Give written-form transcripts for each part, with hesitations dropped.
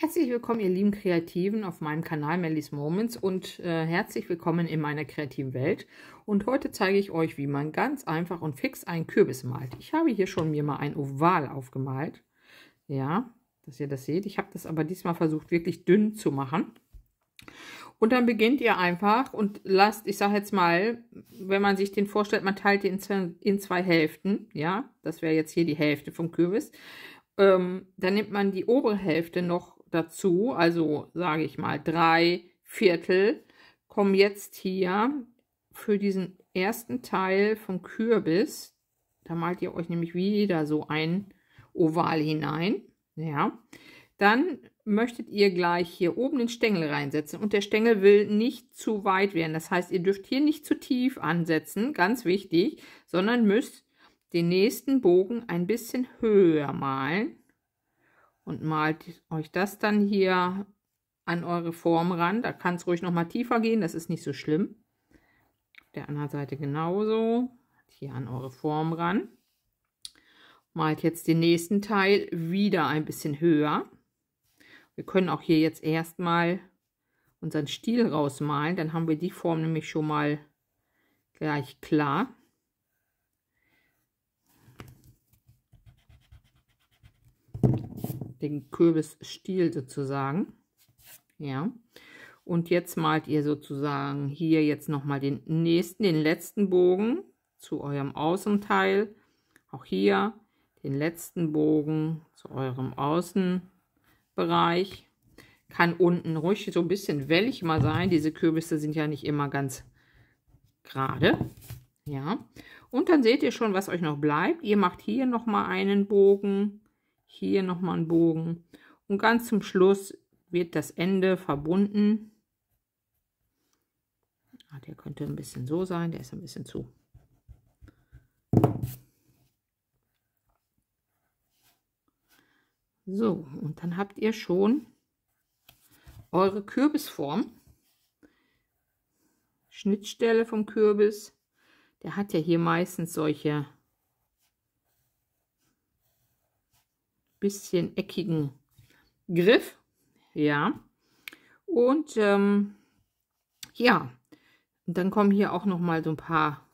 Herzlich willkommen, ihr lieben Kreativen, auf meinem Kanal Mellies Moments und herzlich willkommen in meiner kreativen Welt. Und heute zeige ich euch, wie man ganz einfach und fix einen Kürbis malt. Ich habe hier schon mir mal ein Oval aufgemalt. Ja, dass ihr das seht. Ich habe das aber diesmal versucht, wirklich dünn zu machen. Und dann beginnt ihr einfach und lasst, ich sage jetzt mal, wenn man sich den vorstellt, man teilt den in zwei Hälften. Ja, das wäre jetzt hier die Hälfte vom Kürbis. Dann nimmt man die obere Hälfte noch dazu, also sage ich mal 3/4, kommen jetzt hier für diesen ersten Teil vom Kürbis, da malt ihr euch nämlich wieder so ein Oval hinein, ja, dann möchtet ihr gleich hier oben den Stängel reinsetzen und der Stängel will nicht zu weit werden, das heißt, ihr dürft hier nicht zu tief ansetzen, ganz wichtig, sondern müsst den nächsten Bogen ein bisschen höher malen. Und malt euch das dann hier an eure Form ran. Da kann es ruhig noch mal tiefer gehen, das ist nicht so schlimm. Auf der anderen Seite genauso. Hier an eure Form ran. Malt jetzt den nächsten Teil wieder ein bisschen höher. Wir können auch hier jetzt erstmal unseren Stiel rausmalen. Dann haben wir die Form nämlich schon mal gleich klar. Den Kürbisstiel sozusagen. Ja. Und jetzt malt ihr sozusagen hier jetzt nochmal den letzten Bogen zu eurem Außenteil. Auch hier den letzten Bogen zu eurem Außenbereich. Kann unten ruhig so ein bisschen wellig mal sein. Diese Kürbisse sind ja nicht immer ganz gerade. Ja. Und dann seht ihr schon, was euch noch bleibt. Ihr macht hier nochmal einen Bogen. Hier nochmal einen Bogen und ganz zum Schluss wird das Ende verbunden. Der könnte ein bisschen so sein, der ist ein bisschen zu. So, und dann habt ihr schon eure Kürbisform. Schnittstelle vom Kürbis. Der hat ja hier meistens solche bisschen eckigen Griff, ja, und ja, und dann kommen hier auch noch mal so ein paar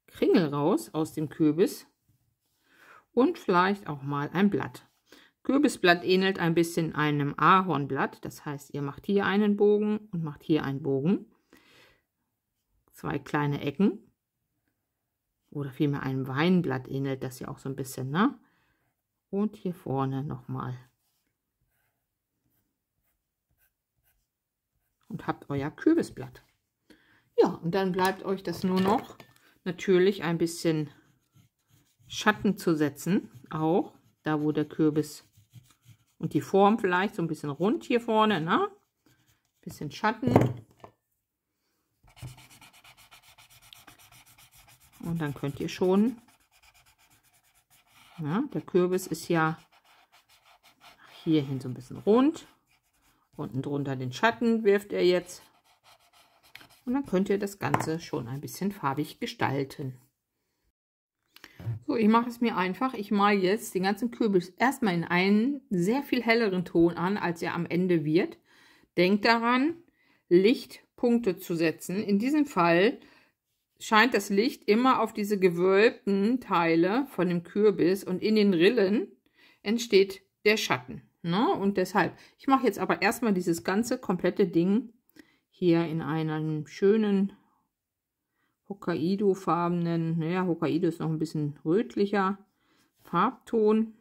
Kringel raus aus dem Kürbis und vielleicht auch mal ein Blatt. Kürbisblatt ähnelt ein bisschen einem Ahornblatt, das heißt, ihr macht hier einen Bogen und macht hier einen Bogen, zwei kleine Ecken, oder vielmehr einem Weinblatt ähnelt das ja auch so ein bisschen, ne? Und hier vorne nochmal. Und habt euer Kürbisblatt. Ja, und dann bleibt euch das nur noch natürlich ein bisschen Schatten zu setzen. Auch da, wo der Kürbis und die Form vielleicht so ein bisschen rund hier vorne, ne? Bisschen Schatten. Und dann könnt ihr schon. Ja, der Kürbis ist ja hierhin so ein bisschen rund. Unten drunter den Schatten wirft er jetzt. Und dann könnt ihr das Ganze schon ein bisschen farbig gestalten. So, ich mache es mir einfach. Ich male jetzt den ganzen Kürbis erstmal in einen sehr viel helleren Ton an, als er am Ende wird. Denkt daran, Lichtpunkte zu setzen. In diesem Fall scheint das Licht immer auf diese gewölbten Teile von dem Kürbis und in den Rillen entsteht der Schatten. Ne? Und deshalb, ich mache jetzt aber erstmal dieses ganze komplette Ding hier in einem schönen Hokkaido-farbenen, naja, Hokkaido ist noch ein bisschen rötlicher Farbton.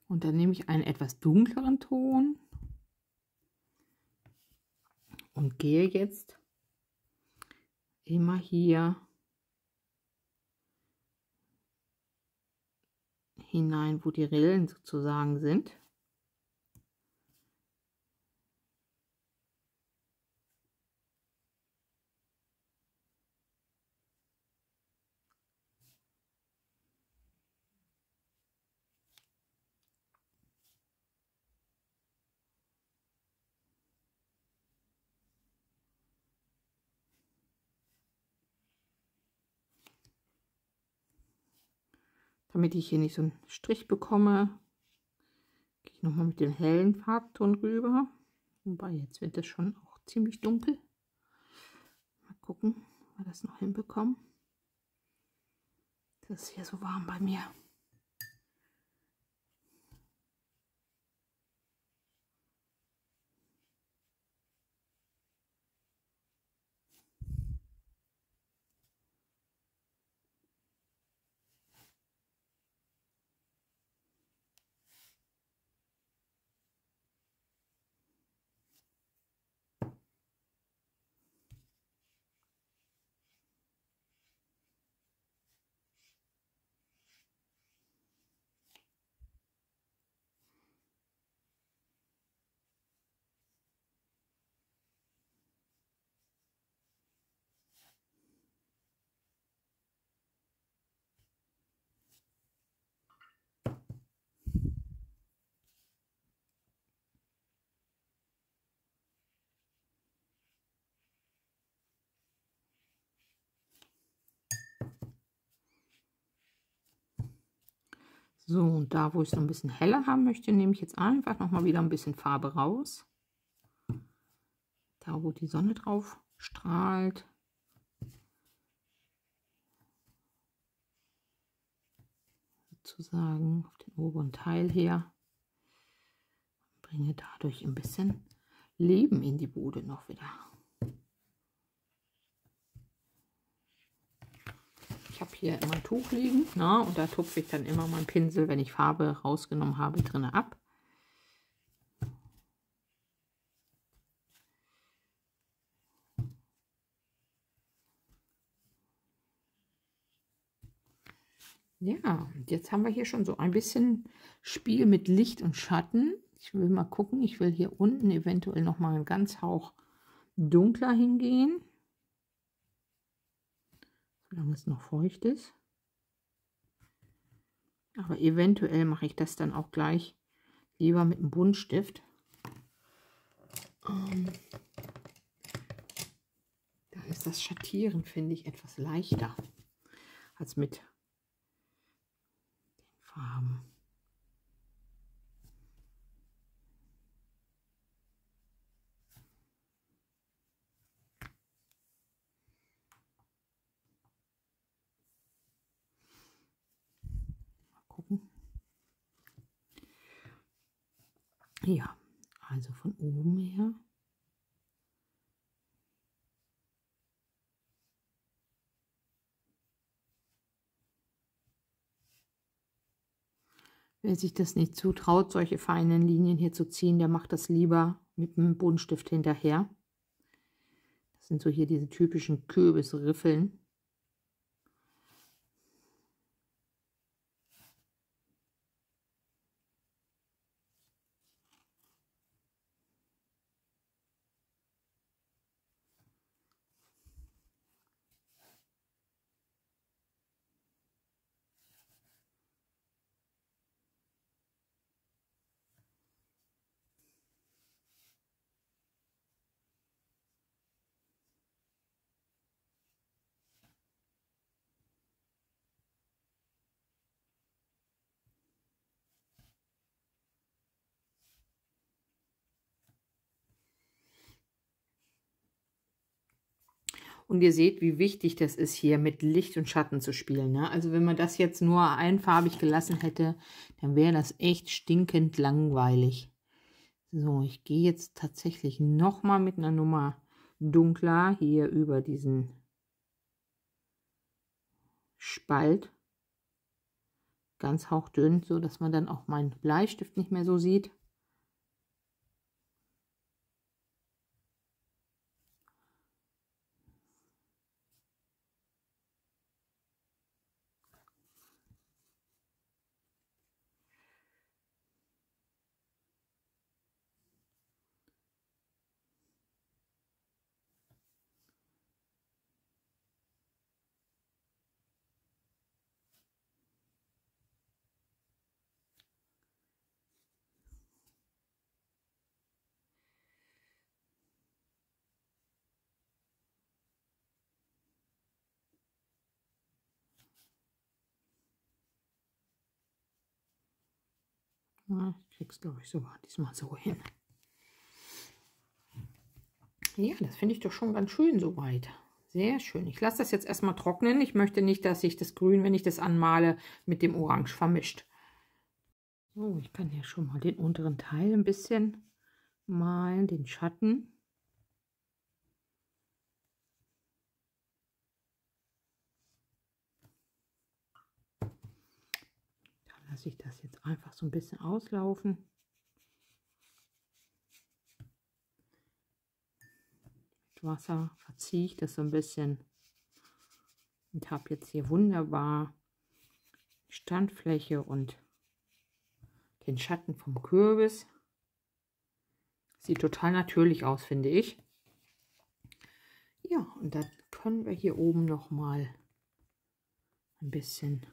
Und dann nehme ich einen etwas dunkleren Ton und gehe jetzt immer hier hinein, wo die Rillen sozusagen sind. Damit ich hier nicht so einen Strich bekomme, gehe ich nochmal mit dem hellen Farbton rüber. Wobei, jetzt wird es schon auch ziemlich dunkel. Mal gucken, ob wir das noch hinbekommen. Das ist hier so warm bei mir. So, und da, wo ich es noch ein bisschen heller haben möchte, nehme ich jetzt einfach noch mal wieder ein bisschen Farbe raus. Da, wo die Sonne drauf strahlt. Sozusagen auf den oberen Teil her. Bringe dadurch ein bisschen Leben in die Bude noch wieder. Ich habe hier immer ein Tuch liegen, na, und da tupfe ich dann immer meinen Pinsel, wenn ich Farbe rausgenommen habe, drin ab. Ja, und jetzt haben wir hier schon so ein bisschen Spiel mit Licht und Schatten. Ich will mal gucken, ich will hier unten eventuell noch mal einen ganz Hauch dunkler hingehen, solange es noch feucht ist. Aber eventuell mache ich das dann auch gleich lieber mit einem Buntstift. Da ist das Schattieren, finde ich, etwas leichter als mit den Farben. Mal gucken. Ja, also von oben her. Wer sich das nicht zutraut, solche feinen Linien hier zu ziehen, der macht das lieber mit einem Buntstift hinterher. Das sind so hier diese typischen Kürbisriffeln. Und ihr seht, wie wichtig das ist, hier mit Licht und Schatten zu spielen. Ne? Also wenn man das jetzt nur einfarbig gelassen hätte, dann wäre das echt stinkend langweilig. So, ich gehe jetzt tatsächlich noch mal mit einer Nummer dunkler hier über diesen Spalt. Ganz hauchdünn, so dass man dann auch meinen Bleistift nicht mehr so sieht. Ja, ich krieg's, glaube ich, sogar diesmal so hin. Ja, das finde ich doch schon ganz schön soweit. Sehr schön. Ich lasse das jetzt erstmal trocknen. Ich möchte nicht, dass sich das Grün, wenn ich das anmale, mit dem Orange vermischt. So, ich kann hier schon mal den unteren Teil ein bisschen malen, den Schatten. Dann lasse ich das jetzt einfach so ein bisschen auslaufen. Mit Wasser verziehe ich das so ein bisschen und habe jetzt hier wunderbar Standfläche und den Schatten vom Kürbis. Sieht total natürlich aus, finde ich. Ja, und dann können wir hier oben noch mal ein bisschen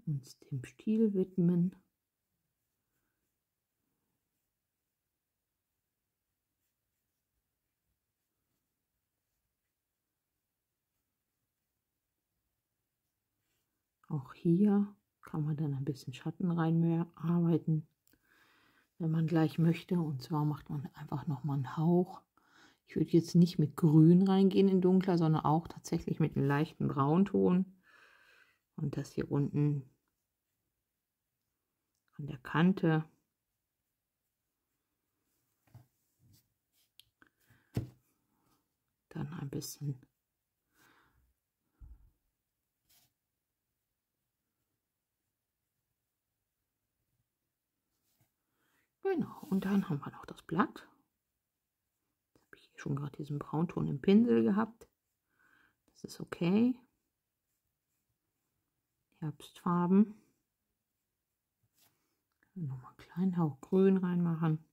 uns dem Stiel widmen. Auch hier kann man dann ein bisschen Schatten reinarbeiten, wenn man gleich möchte. Und zwar macht man einfach noch mal einen Hauch. Ich würde jetzt nicht mit Grün reingehen in dunkler, sondern auch tatsächlich mit einem leichten Braunton. Und das hier unten an der Kante. Dann ein bisschen genau, und dann haben wir noch das Blatt. Jetzt habe ich schon gerade diesen Braunton im Pinsel gehabt. Das ist okay. Herbstfarben. Nochmal einen kleinen Hauch Grün reinmachen.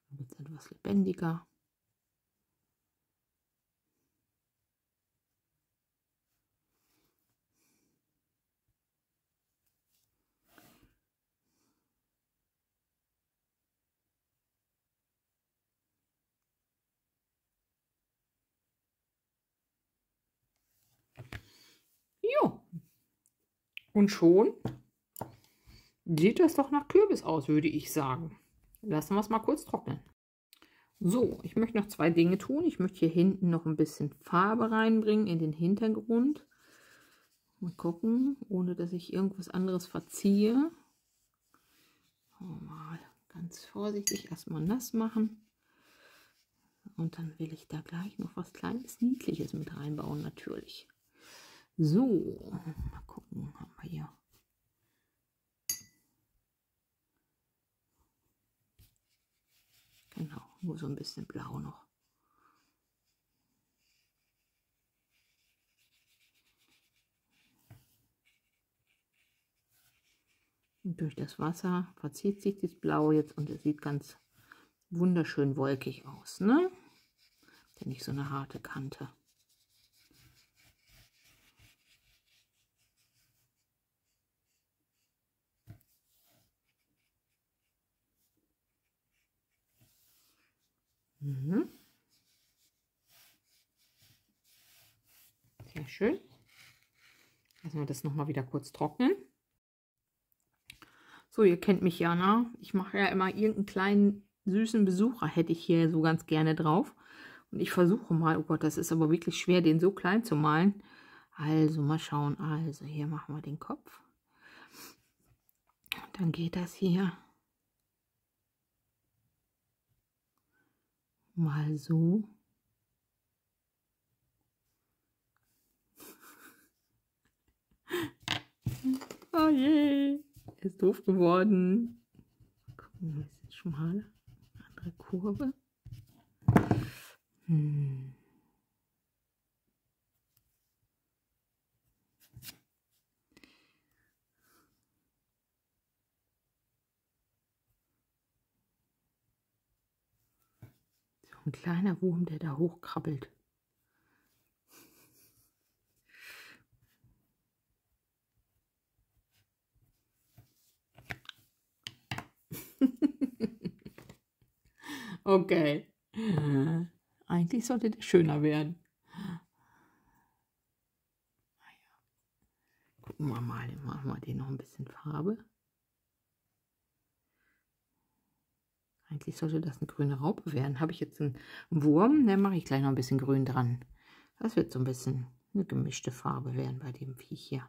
Dann wird es etwas lebendiger. Jo. Und schon sieht das doch nach Kürbis aus, würde ich sagen. Lassen wir es mal kurz trocknen. So, ich möchte noch zwei Dinge tun. Ich möchte hier hinten noch ein bisschen Farbe reinbringen in den Hintergrund. Mal gucken, ohne dass ich irgendwas anderes verziehe. Mal ganz vorsichtig erstmal nass machen. Und dann will ich da gleich noch was Kleines, Niedliches mit reinbauen, natürlich. So, mal gucken, haben wir hier. Genau, nur so ein bisschen blau noch. Und durch das Wasser verzieht sich das Blau jetzt und es sieht ganz wunderschön wolkig aus, ne? Hat ja nicht so eine harte Kante. Mhm. Sehr schön. Lassen wir das nochmal wieder kurz trocknen. So, ihr kennt mich ja, ne? Ich mache ja immer irgendeinen kleinen süßen Besucher, hätte ich hier so ganz gerne drauf. Und ich versuche mal, oh Gott, das ist aber wirklich schwer, den so klein zu malen. Also, mal schauen. Also, hier machen wir den Kopf. Und dann geht das hier mal so. Oh je, ist doof geworden. Mal gucken, ein bisschen schmaler. Andere Kurve. So ein kleiner Wurm, der da hochkrabbelt. Okay. Eigentlich sollte der schöner werden. gucken wir mal, machen wir den noch ein bisschen Farbe. Eigentlich sollte das eine grüne Raupe werden. Habe ich jetzt einen Wurm, dann mache ich gleich noch ein bisschen Grün dran. Das wird so ein bisschen eine gemischte Farbe werden bei dem Viech hier.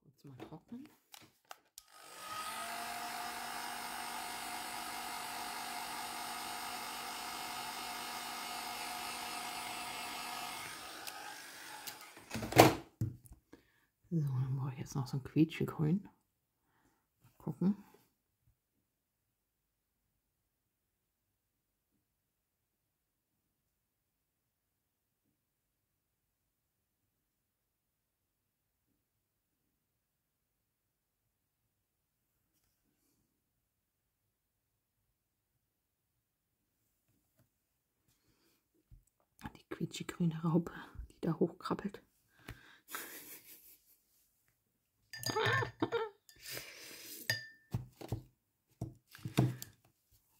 Kurz mal trocknen. So, dann brauche ich jetzt noch so ein Quietschegrün. Mal gucken. Die quietschegrüne Raupe, die da hochkrabbelt.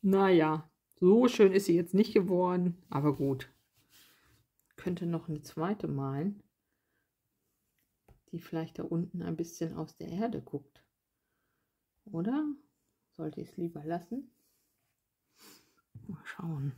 Naja, so schön ist sie jetzt nicht geworden, aber gut. Könnte noch eine zweite malen, die vielleicht da unten ein bisschen aus der Erde guckt. Oder sollte ich es lieber lassen? Mal schauen.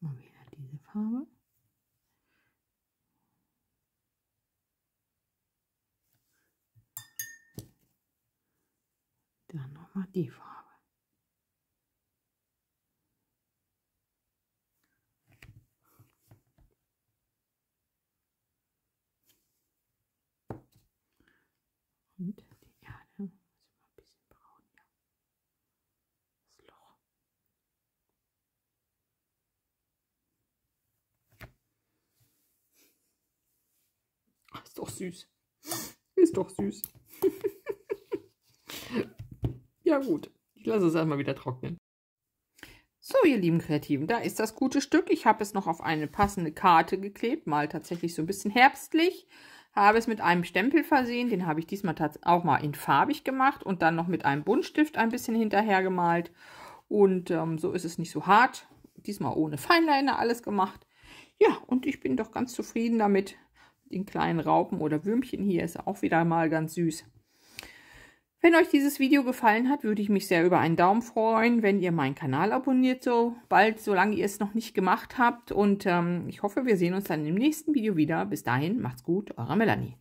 Mal wieder diese Farbe. Dann nochmal die Farbe. Und die Erde. Muss mal ein bisschen braun. Ja. Das Loch. Ach, ist doch süß. Ist doch süß. Ja gut, ich lasse es einmal wieder trocknen. So, ihr lieben Kreativen, da ist das gute Stück. Ich habe es noch auf eine passende Karte geklebt, mal tatsächlich so ein bisschen herbstlich. Habe es mit einem Stempel versehen, den habe ich diesmal auch mal in farbig gemacht und dann noch mit einem Buntstift ein bisschen hinterher gemalt. Und so ist es nicht so hart. Diesmal ohne Feinliner alles gemacht. Ja, und ich bin doch ganz zufrieden damit. Den kleinen Raupen oder Würmchen hier ist auch wieder mal ganz süß. Wenn euch dieses Video gefallen hat, würde ich mich sehr über einen Daumen freuen, wenn ihr meinen Kanal abonniert, solange ihr es noch nicht gemacht habt. Und ich hoffe, wir sehen uns dann im nächsten Video wieder. Bis dahin, macht's gut, eure Melanie.